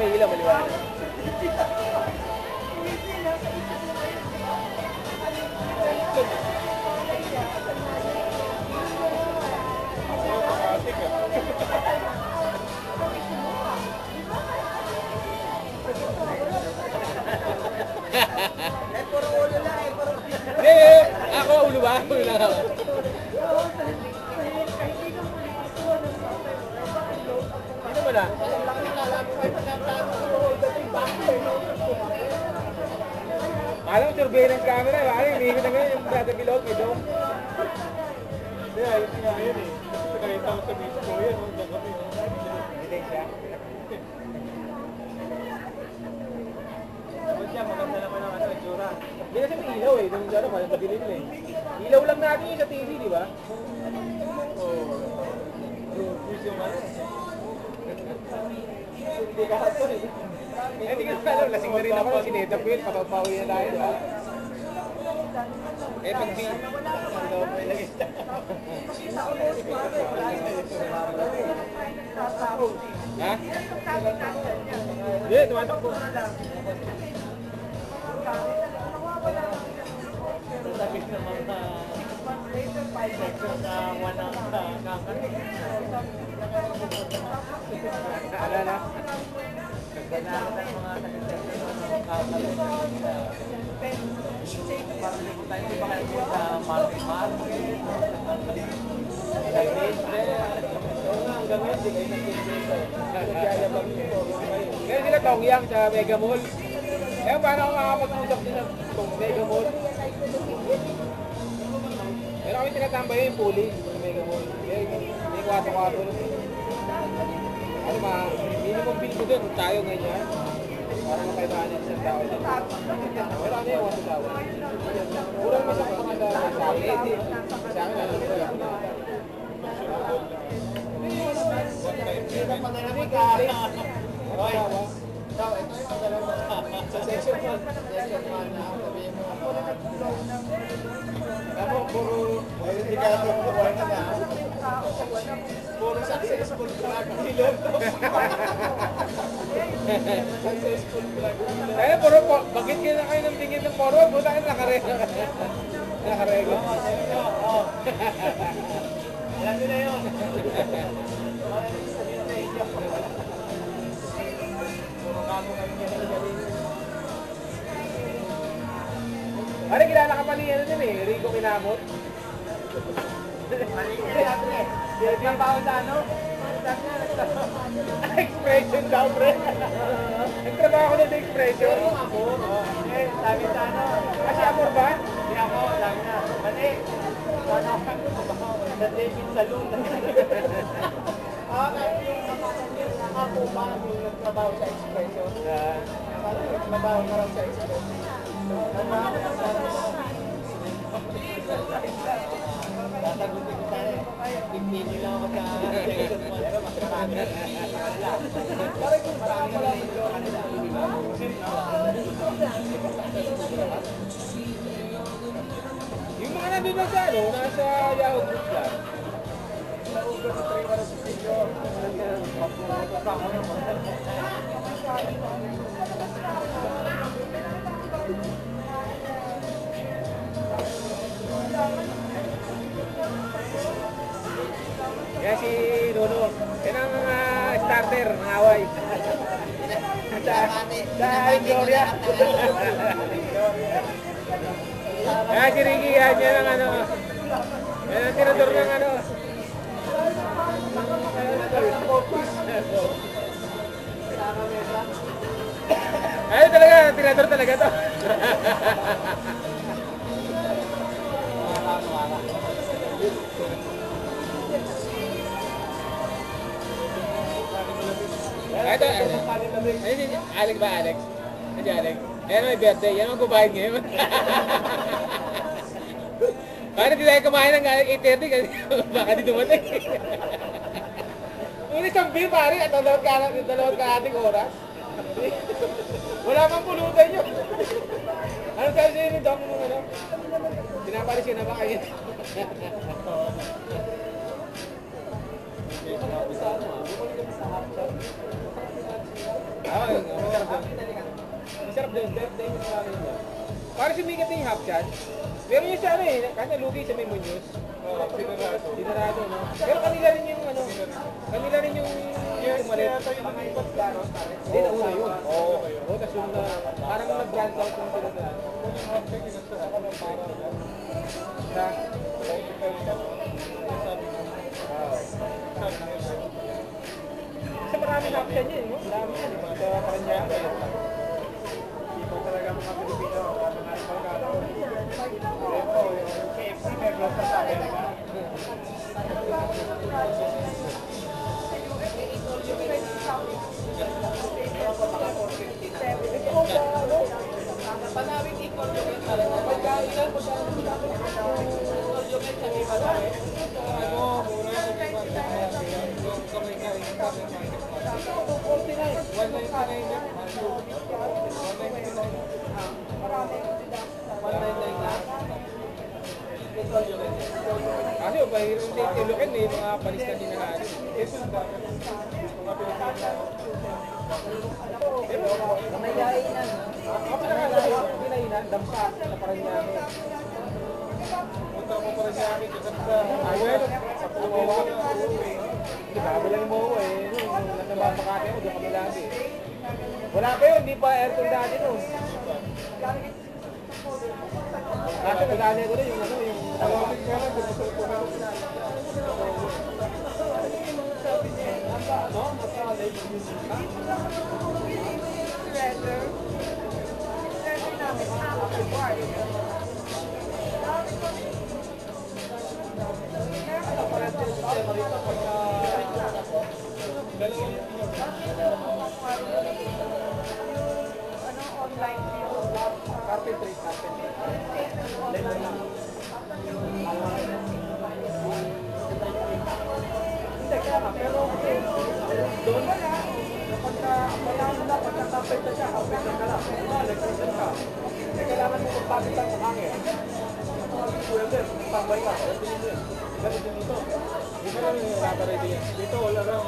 may ilaw, maliwanag. Hindi, ako ulo ba? Ulo lang ako. Hindi naman ah. Alam mo, surveillance camera, bakit hindi ko na ngayon yung brother bilog, may dome. Hindi, ayos nga yun eh. Kasi nakita ko sa disco yun, hanggang kami. Hindi siya. Doon siya, maganda naman ang ano, itsura. Hindi kasi may ilaw eh, doon siya naman, madilim eh. Ilaw lang natin yung sa TV, di ba? Oo. Push yung ano. Hindi ka hato eh. Hindi ka alam, lasing na rin ako, sinetap ko yun, papapawi na tayo, di ba? Eh, pag di, ano mo yung lagay siya? Ha? Hindi, tumatakbo. Tapos na mga section na wanang kakalit. Ala na? Nagbanaan ng mga kakalit. Parang hindi tayo di ba kayo sa market. Hanggang ngayon, di kayo nag-invento. Nagyayabang ito. Kaya sila Tongyang sa Mega Mall. Kaya paano ako makakapag-usap din sa Mega Mall? Pero kami tinatambay yung police sa Mega Mall. Kaya may kwato-kwato. Ano ma, minimum bill ko doon, tayo ngayon. Parang nakaibahan sa tao doon. Pero ano yung 1,000? Kurang masang mga sa akin. Sa akin, ano ko lang. Sa section 1 na sabihin mo ano, puro indikator ko na puro successful drug dealer successful drug dealer kaya puro bakit kayo na kayo ng tingin ng poro buta kayo nakarego alam nyo na yun Pare, kilala ka pa ni ano din eh, Rico Kinamot. Nagtrabaho sa ano? Expression daw, pre. Nagtrabaho ko na sa Expression. Ako? Eh, sabi sa ano? Kasi Amor ba? Hindi ako, sabi na. Mali. Sa David Saloon. Ako ba yung nagtrabaho sa Expression? Nagtrabaho ka lang sa Expression. Tatagutin ko tayo. Tigpili lang ako sa section 1. Pero marami na. Parang kung marami na lang ito. Yung mga nandun na sa ano, nasa Yahoo Group lang. Naugod sa 3 para sa video. Yan si Nuno. Yan ang starter ng away. Sa Gloria. Yan si Ricky. Yan ang ano. Yan ang tirador ng ano. Ay talaga, tirador talaga to. Ito, Alex ba, Alex? Ito, Alex. Ayan may birthday, yan ang kumain ngayon. Paano di tayo kumain ng 8:30 kasi baka di dumating. Ulit ang beer, pare, at dalawang kalating oras. Wala pang pulutan nyo. Ano tayo sa'yo ni Doc mo ano? Pinapalis yun na ba kayo? Okay, masarap doon. Masarap doon, dahil yung sa amin yun. Parang sumikat na yung half chan. Pero yung sa ano eh, kanya lugi sa may Muñoz. Oo, dinarado, no? Pero kanila rin yung ano, kanila rin yung umalit. Hindi, nauna yun. Oo, tapos yung parang nag-branch out yung sila na. Na? Kasi maraming half chan yun, no? Marami yan, sa Paranaque. Ipon talaga mga Pilipino, mga Balgado. KFC may vlog sa Amerika. Panawin equal yung talaga. Pagkailan mo siya yung sa may Palawe. Ano, mura yung kamay ka, yung kamay ka. 249. 199 na. 199 na. Kasi bahir yung tilukin may mga palis na dinahali. Pero may kainan. Ako na nga yung pinainan, dampa sa Paranaque. Punta mo Paranaque, sa Awel, sa Puwawa. Hindi bago lang mo ako eh. Nung nababakate mo, doon kami lagi. Wala pa yun, hindi pa aircon dati no. Kasi nagkali ko rin yung ano, yung tawagin ka lang, gusto ko na. No? Carpentry. Hindi kaya nga, pero doon kapag kailangan mo na pagkatapit na siya, kapit na ka lang. Electrician ka. Kailangan mo magpagitan ng hangin. Welder, tambay ka. Ganito din dito. Di ba lang yung rubber ready yan? Dito, wala lang.